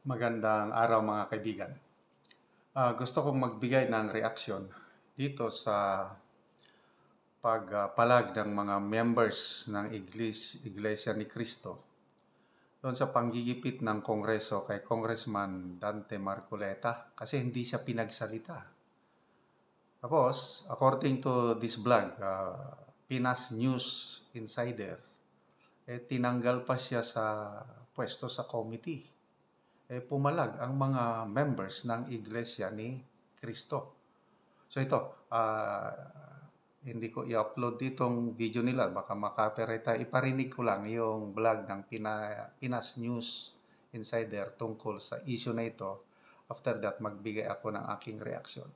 Magandang araw mga kaibigan. Gusto kong magbigay ng reaksyon dito sa pagpalag ng mga members ng Iglesia ni Cristo doon sa panggigipit ng Kongreso kay Congressman Dante Marcoleta kasi hindi siya pinagsalita. Tapos, according to this blog, Pinas News Insider, tinanggal pa siya sa pwesto sa committee. Pumalag ang mga members ng Iglesia ni Cristo. So ito, hindi ko i-upload ditong video nila, baka maka-copyright tayo. Iparinig ko lang yung vlog ng Pinas News Insider tungkol sa issue na ito. After that, magbigay ako ng aking reaksyon.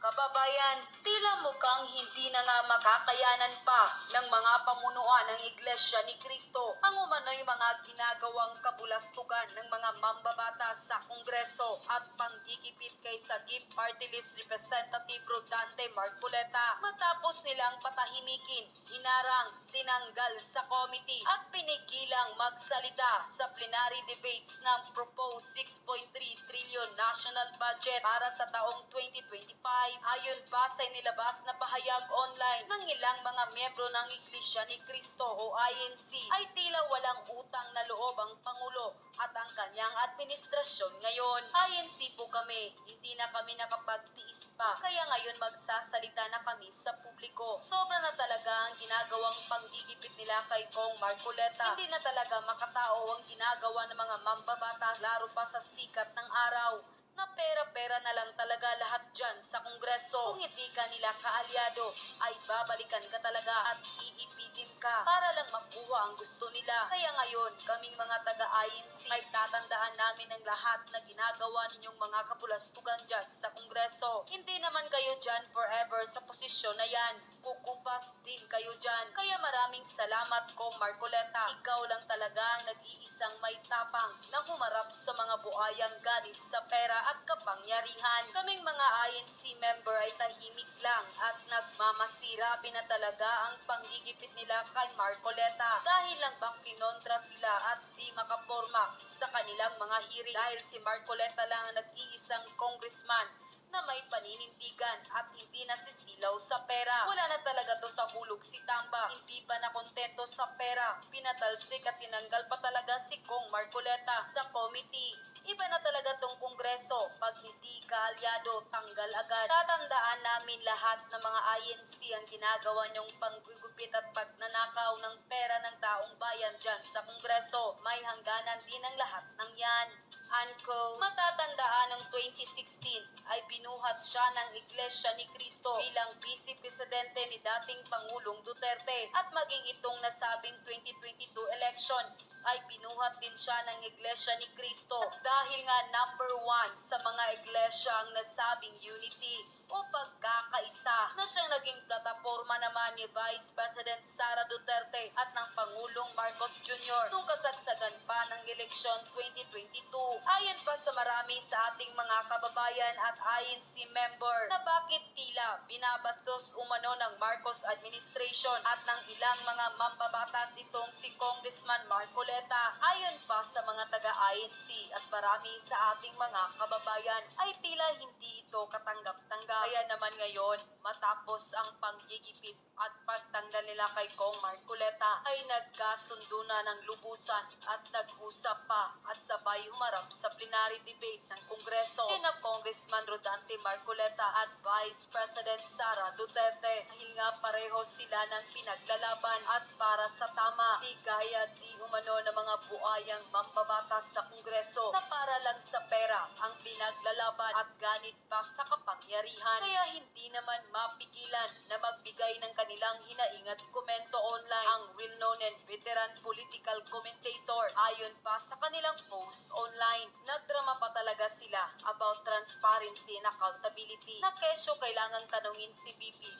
Kababayan, tila mukhang hindi na nga makakayanan pa ng mga pamunuan ng Iglesia ni Cristo ang umano'y mga ginagawang kabulastugan ng mga mambabatas sa Kongreso at panggigipit kay Sagip Party List Representative Rodante Marcoleta matapos nilang patahimikin, hinarang, tinanggal sa committee at pinigilang magsalita sa plenary debates ng proposed 6.3 trillion national budget para sa taong 2025. Ayon pa sa inilabas na pahayag online ng ilang mga miyembro ng Iglesia ni Cristo o INC, ay tila walang utang na loob ang Pangulo at ang kanyang administrasyon ngayon. INC po kami, hindi na kami nakapagtiis pa, kaya ngayon magsasalita na kami sa publiko. Sobra na talaga ang ginagawang panggigipit nila kay Kong Marcoleta. Hindi na talaga makatao ang ginagawa ng mga mambabatas, laro pa sa sikat ng araw na pera-pera na lang talaga lahat dyan sa Kongreso. Kung hindi ka nila kaalyado, ay babalikan ka talaga at iipitin ka para lang makuha ang gusto nila. Kaya ngayon, kaming mga taga-INC ay tatandaan namin ang lahat na ginagawa ninyong mga kapulastugan dyan sa Kongreso. Hindi naman kayo dyan forever sa posisyon na yan. Kukupas din kayo dyan. Kaya maraming salamat, Kong Marcoleta. Ikaw lang talaga ang nag-iisang may tapang na humarap sa mga buhayang galit sa pera at kapangyarihan. Kaming mga INC member ay tahimik lang at nagmamasira na talaga ang panggigipit nila kay Marcoleta. Dahil lang bang kinontra sila at di makaporma sa kanilang mga hearing dahil si Marcoleta lang ang nag-iisang congressman na may paninindigan at hindi nasisilaw sa pera. Wala na talaga to sa hulog si Tamba. Hindi pa nakontento sa pera. Pinatalsik at tinanggal pa talaga si Kong Marcoleta sa committee. Iba na talaga tong Kongreso. Pag hindi kaalyado, tanggal agad. Tatandaan namin lahat ng mga INC ang ginagawa niyong panggugupit at pagnanakaw ng pera ng taong bayan dyan sa Kongreso. May hangganan din ang lahat ng yan. Anko, matatandaan ng 2016 ay binuhat siya ng Iglesia ni Cristo bilang Vice Presidente ni dating Pangulong Duterte at maging itong nasabing 2022 election ay binuhat din siya ng Iglesia ni Cristo dahil nga number 1 sa mga iglesia ang nasabing unity o pagkakaisa na siyang naging plataforma naman ni Vice President Sara Duterte at ng Pangulong Marcos Jr. nung kasagsagan pa ng eleksyon 2022. Ayon pa sa marami sa ating mga kababayan at INC member na bakit tila binabastos umano ng Marcos administration at ng ilang mga mambabatas itong si Congressman Marcoleta. Ayon pa sa mga taga-INC at marami sa ating mga kababayan ay tila hindi ito katanggap-tanggap. Kaya naman ngayon, matapos ang panggigipit at pagtanggal nila kay Kong Marcoleta ay nagkasundo na ng lubusan at nag-usap pa at sabay humarap sa plenary debate ng Kongreso sina Congressman Rodante Marcoleta at Vice President Sara Duterte dahil nga pareho sila ng pinaglalaban at para sa tama, di gaya di umano ng mga buayang mambabatas sa Kongreso na para lang sa pera ang pinaglalaban at ganit pa sa kapangyarihan. Kaya hindi naman mapigilan na magbigay ng kanilang hinaing at komento online ang well-known and veteran political commentator. Ayon pa sa kanilang post online, nagdrama pa talaga sila about transparency and accountability na kesyo kailangang tanungin si BP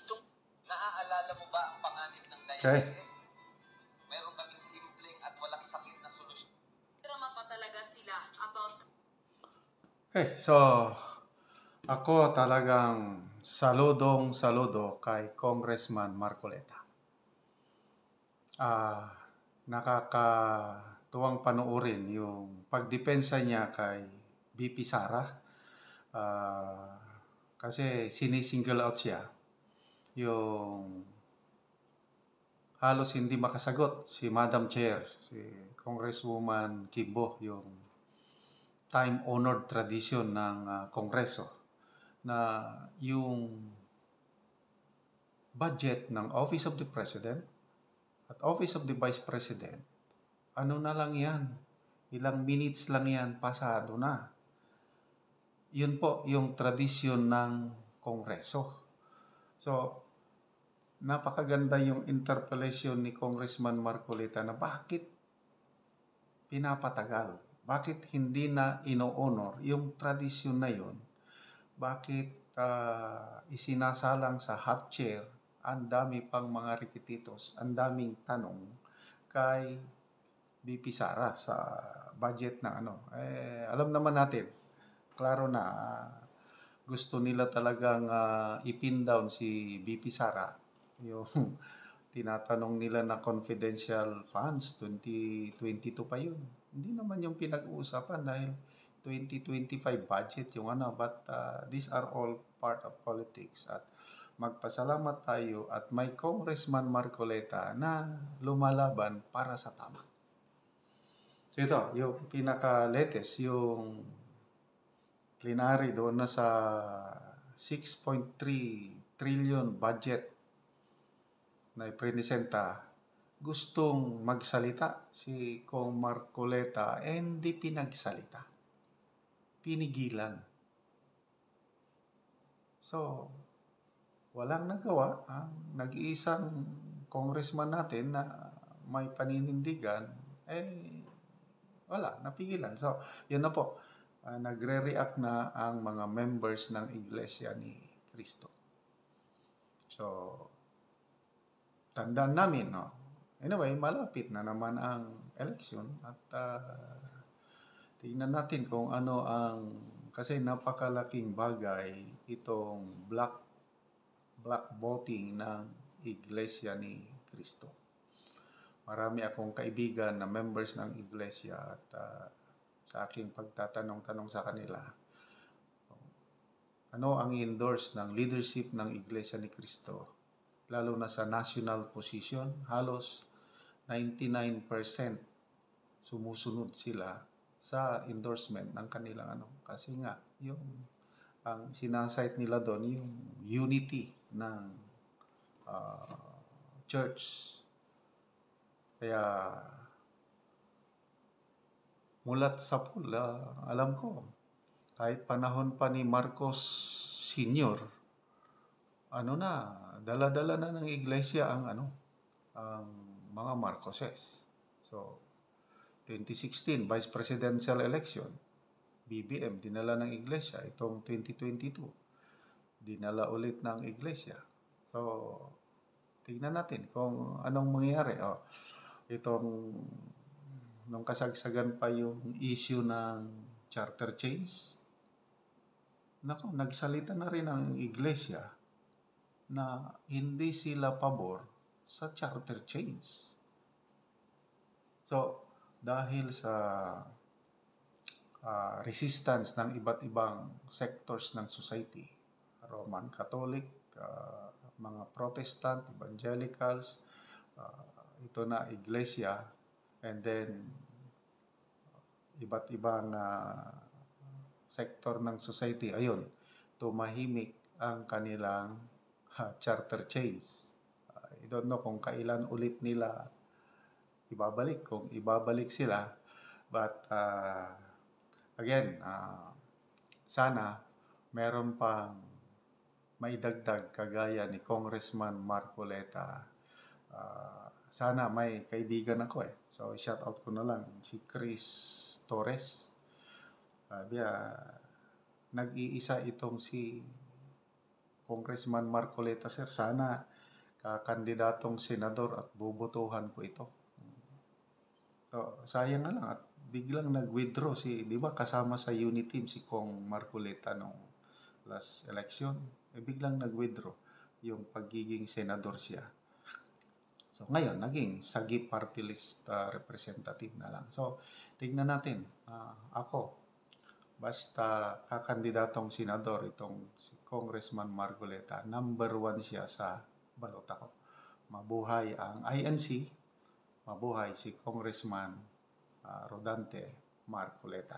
Naaalala mo ba ang panganib ng Okay. diabetes? Meron kaming simpleng at walang sakit na solusyon. Drama pa talaga sila about Okay, so ako talagang saludo kay Congressman Marcoleta. tuwang panoorin yung pagdepensa niya kay VP Sara. Kasi sinisingle out siya. Yung halos hindi makasagot si Madam Chair, si Congresswoman Kimbo, yung time-honored tradition ng Kongreso na yung budget ng Office of the President at Office of the Vice President, ano na lang yan, ilang minutes lang yan, pasado na. Yun po yung tradisyon ng Kongreso. So, napakaganda yung interpellation ni Congressman Marcoleta na bakit pinapatagal? Bakit hindi na ino-honor yung tradisyon na yun? Bakit isinasalang sa hot chair? Ang dami pang mga rikititos, ang daming tanong kay VP Sara sa budget na ano. Alam naman natin, klaro na gusto nila talagang ipin down si VP Sara. Yung tinatanong nila na confidential funds, 2022 pa yun. Hindi naman yung pinag-uusapan dahil 2025 budget yung ano. But these are all part of politics. At magpasalamat tayo at may Congressman Marcoleta na lumalaban para sa tama. So ito, yung pinaka-latest, yung plenary doon na sa 6.3 trillion budget na ipresenta, gustong magsalita si Kong Marcoleta, hindi pinagsalita. Pinigilan. So, walang nagawa. Nag-iisang congressman natin na may paninindigan, wala, napigilan. So, yun na po. Nagre-react na ang mga members ng Iglesia ni Cristo. So, tandaan namin, no? Anyway, malapit na naman ang election at tingnan natin kung ano ang, kasi napakalaking bagay itong black voting ng Iglesia ni Cristo. Marami akong kaibigan na members ng Iglesia at sa aking pagtatanong-tanong sa kanila, ano ang endorse ng leadership ng Iglesia ni Cristo, lalo na sa national position, halos 99% sumusunod sila sa endorsement ng kanilang ano. Kasi nga, yung ang sinasite nila doon, yung unity ng church. Kaya mulat sa pula, alam ko, kahit panahon pa ni Marcos Sr., ano na, dala-dala na ng iglesia ang mga Marcoses. So, 2016, Vice Presidential Election, BBM, dinala ng iglesia. Itong 2022, dinala ulit ng iglesia. So, tingnan natin kung anong mangyayari. Nung kasagsagan pa yung issue ng charter change, nagsalita na rin ang iglesia na hindi sila pabor sa charter change. So, dahil sa resistance ng iba't ibang sectors ng society, Roman Catholic, mga Protestant, Evangelicals, ito na iglesia, and then iba't ibang sector ng society, ayun, tumahimik ang kanilang charter change. I don't know kung kailan ulit nila ibabalik, kung ibabalik sila, but again, sana meron pang maidagdag kagaya ni Congressman Marcoleta. Sana may kaibigan ako So, shout out ko na lang si Chris Torres. Nag-iisa itong si Congressman Marcoleta, sir. Sana kakandidatong senador at bubotohan ko ito. So, sayang na lang at biglang nag-withdraw di ba kasama sa unit team si Kong Marcoleta nung last election. Biglang nag-withdraw yung pagiging senador siya. So ngayon, naging Sagip Party List representative na lang. So tignan natin, ako, basta kakandidatong senador itong si Congressman Marcoleta, number 1 siya sa balota ko. Mabuhay ang INC, mabuhay si Congressman Rodante Marcoleta.